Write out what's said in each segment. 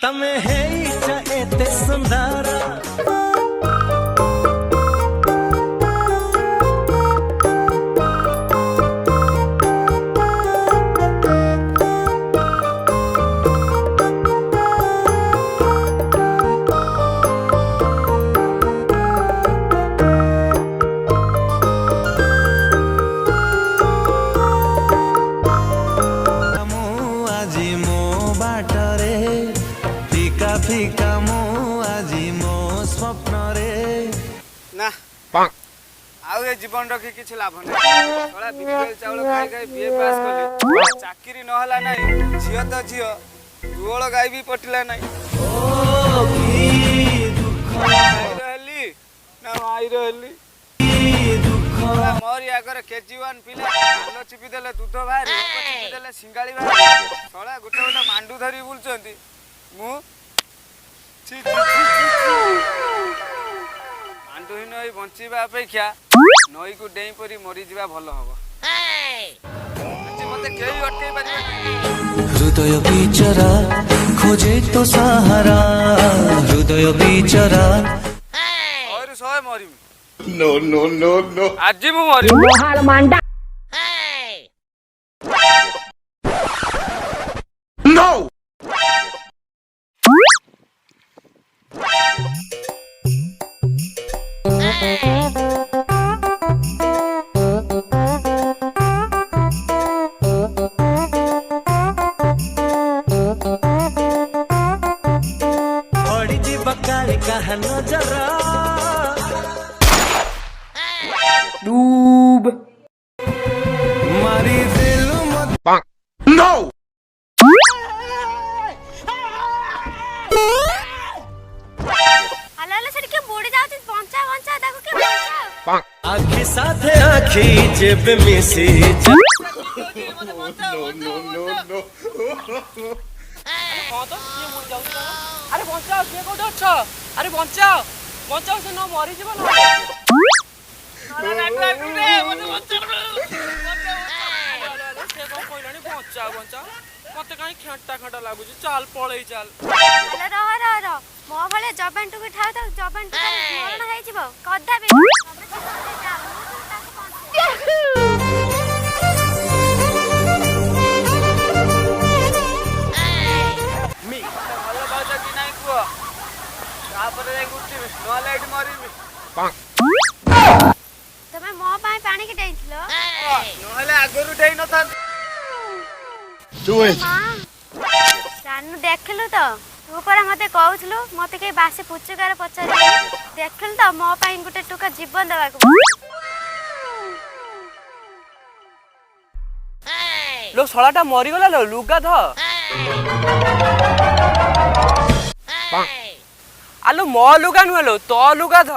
तमे हेइचा एते सुंदर फिका मो आजी मो स्वप्न रे ना आउ ए जीवन रखी किछ लाभ नहीं थोड़ा बीपीएल चावल खाई खाई बीए पास कली चाकरी न हला नहीं झियो तो झियो दुवळ गाई भी पटिला नहीं ओ की दुख रहली ना माई रहली दुख मोर आगर केजी1 पिला आलो चिपी देले दूध बाहर चिपी देले सिंगाली बाहर थोड़ा गुटे गुटे मांडू धरी बुलचंती मु आंटुही नई बंचीबा अपेक्षा नई को डेई परी मरी जीवा भल हबो मते केही अटकै पारिबे हृदय बिचरा खोजे तो सहारा हृदय बिचरा और सोय मरी नो नो नो नो आज मु मरी मोहाल मांडा नो बड़ी जी बकाली कहा नजर डूब मारी दिल मत नो हलाले सर के बुड़ी जाउती पहुंचा पहुंचा देखो के पहुंचा आखी साथे आखी जेब मिसी नो नो नो नो हां तो ये मुड़ जाउ अरे बंचाओ के कोड छ अरे बंचाओ बंचाओ से न मरि जीव न अरे राटू रे मते बंचाओ से को कोइलानी बंचाओ बंचाओ मते काई खंटा खंटा लागुची चाल पळई चाल अरे रह मो भले जबंटू के ठाव त जबंटू मरण होई जीव कदा बे मी भल बाजा कि नाही को तापर एक उठी नो लाइट मरी तमे मो पाई पानी के डेइथिलो नो हले आगरु डेई न था डू इट सानू देखलु तो तू पर मते कहउथलु मते के बासे पुचुकार पचारे देखलु तो मो पाई गुटे टुका जीवन देबा को लो सळाटा मरि गला लो लुगा ध आलो मो लुगा नु लो तो लुगा ध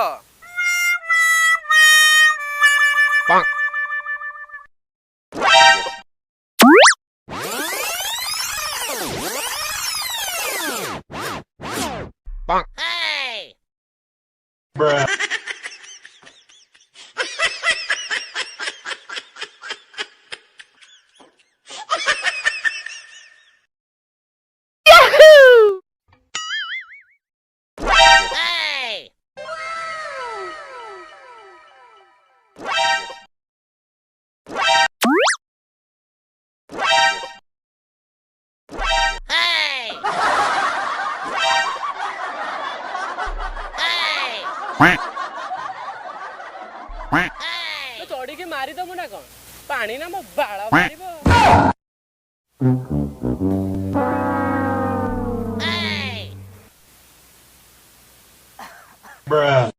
Bruh. तो तोड़ी के मारी दमु ना कोन पानी ना मो बाळा मारिबो Bruh.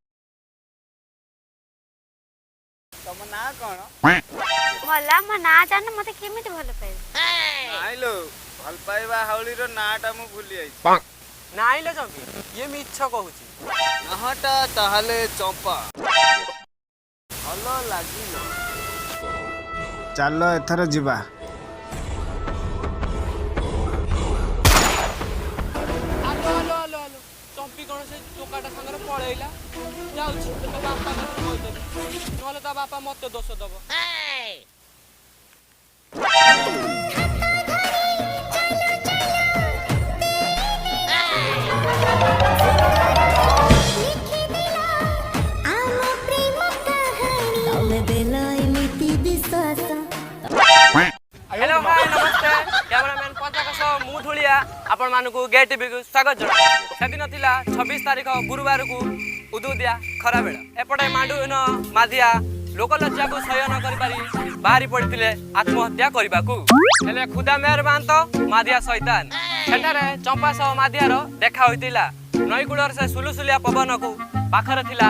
तम ना कोन मला म ना जान मते केमिति भलो पाइ नाइलो भल पाइबा हाउली रो नाटा मु भूली आइ नाइ ले जम्पी ये मिछ कहूची नहटा ताहले चंपा भलो लागिलो चलो एथर जिबा आलो आलो आलो आलो चंपी कोन से टोकाटा संगे पळेइला जाउची तो बापा का बोल दे नहले ता बापा मते दोष दबो आपण मानकु गेट टीवी को स्वागत जणा सेदिन थिला 26 तारिख गुरुवार को उदुदिया खरा बेला एपटे मांडुन माधिया लोकलज्जा को सह्य न करि पारी बाहरी पड़िथिले आत्महत्या करबा को हेले खुदा मेहरबान तो माधिया शैतान सेठारे चंपा सह माधियार देखा होइतिला नई कूलर से सुलुसुलिया पवन को पाखरे थिला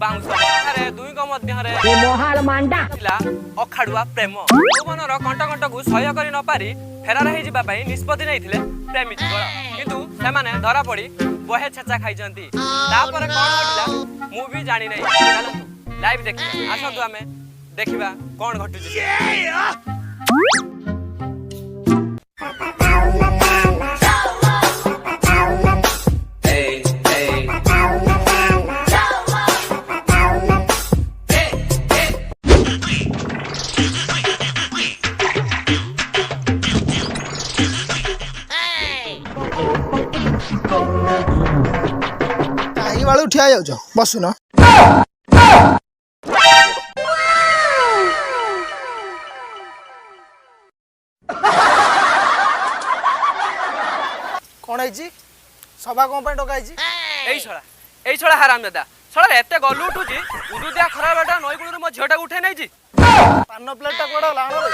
बाउंस पाखरे दुई को मध्य रे मोहाल मांडा थिला अखाडुआ प्रेम यौवनर कंट कंट को सह्य करि न पारी फेरार हे जिबा पई निष्पत्ति नैथिले प्रेमी जुगल किंतु सेमाने धरा पड़ी बहे छेचा खाई जंती तापर कोन घटिला मु भी जानि नै चलतु लाइव देखिबा आसंतु आमे देखिबा कोन घटुची କାହିଁକି ବାଳୁ ଠିଆ ଯାଉଛ ବସୁନ କଣ ହେଇଛି ସଭା କଣ ପାଇଁ ଡକା ହେଇଛି ଏଇ ଛଳା ହାରାମ ଦାଦା ଛଳା ଏତେ ଗଲୁ ଉଠୁଛି ଉଦୁଦିଆ ଖରା ବେଟା ନଈ କୂଳରୁ ମୋ ଝିଅଟାକୁ ଉଠେଇ ନେଇଛି ପାନ ପ୍ଲେଟଟା କୁଆଡେ ଗଲା ଆଣରେ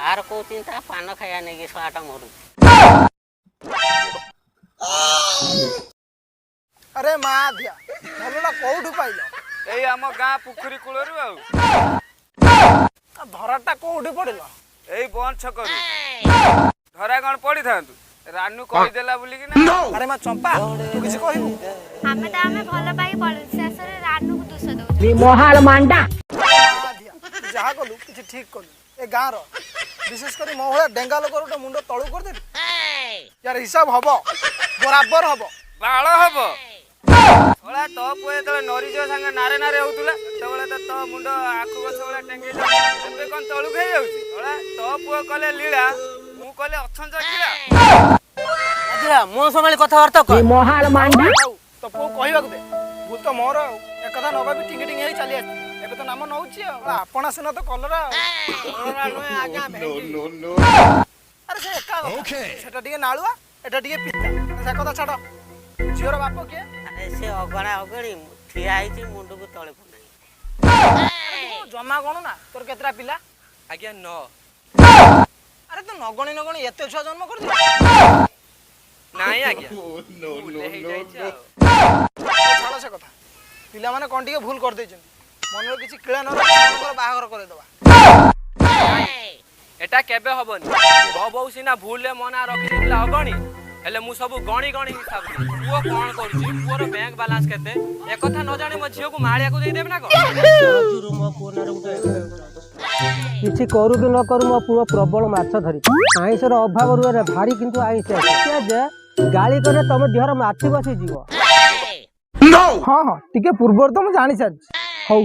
कार को चिंता पान खाया नहीं कि छुआटा मरु अरे मा धिया भलला कोउठु पाइलो एई आम गाँ पुखरी कूलरू धराटा कोउठु पड़िलो एई बन छकरू धरा कौन पड़ी थांतु रानू कहि देला बोली कि ना अरे मा चंपा तू किछ कहिबु आमे भल पाई पड़ू शेष रे रानू को दोष दउ मोहाल मांडा मा धिया जहा कलु किछ ठीक कलु ए गाँ रो विशेष करी मो भला डेंगा लोक गोटे मुंड तळु कर दे यार हिसाब हबो बराबर हबो बाळ हबो ओला तो पुए तळे नरी जो संग नारे नारे होतुला तळे त तो मुंड आखु गछ ओला टेंगे जा एबे कोन तळु खाई जाउची ओला तो पुए कले लीला मु कले अछंज खिला अदिरा मो समाली कथा वार्ता कर मोहाल मांडा तो पो कहिबा दे भूल तो मोर एक कथा नगा भी टिंग टिंग हेई चली आसी एबे तो नाम नउची आपण सिना तो कलरा कलरा नय आज्ञा भेंडी अरे से एका ओके सेटा टिके नाळुआ एटा टिके पिता से कथा छाड़ जियोर बाप के अरे से अगणा अगणी ठिया आइची मुंड को तळे पड़ाई जमा कोन ना तोर केतरा पिला आज्ञा न अरे तो नगणी नगणी एते छुआ जन्म कर दे नाही आज्ञा No, no, हेई no, जाइछ no. छाड़ से कथा पिला माने कोन टिके भूल कर देछन मनर किछि किळा न रखकर बाहागर करे दबा एटा केबे हबनी बो बो सिना भूल ले मना रखि दिला अगणी हेले मु सब गणी गणी हिसाब पुओ कोन करूची पुओर बैंक बैलेंस केते ए कथा न जाने मो झियो को माळिया को देई देब ना को किछि करू कि न करू मो पुओ प्रबल माछ धरी आइसर अभाव रुरे भारी किंतु आइस जे गाली करे तम देहर माथि बसी जीवो हां हां टिके पूर्वर तो म जानि सार हौ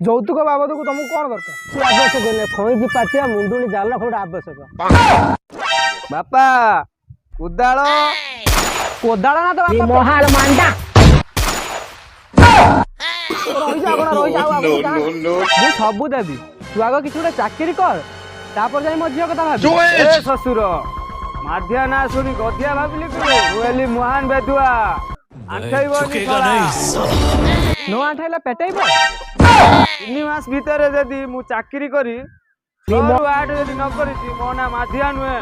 যৌতুক বাবদକୁ ତମକୁ କଣ ଦରକାର ଆବଶ୍ୟକ ନାହିଁ ଖଇଜି ପାଚିଆ ମୁଣ୍ଡୁଳି ଜାଲ ଖୋଡ ଆବଶ୍ୟକ ବାପା କୁଦାଳ କୋଦାଳ ନା ତ ବାପା मोहाल मांडा ରହିଯା ଆପଣ ରହିଯା No, no, no. ମୁଁ ସବୁ ଦେବି ତୁ ଆଗ କିଛି ଗୋଟେ ଚାକିରି କର ତାପରେ ଯାଇ ମୋ ଝିଅ କଥା ଭାବି Do it! ए ससुर माध्या ना सुनी गधिया भाबिली कि ओली महान बेदुआ आठैबनी नो आठाइला पेटेइब 3 मास भीतर यदि मु चाकरी करी 6 8 यदि न करी मो ना माधिया नुए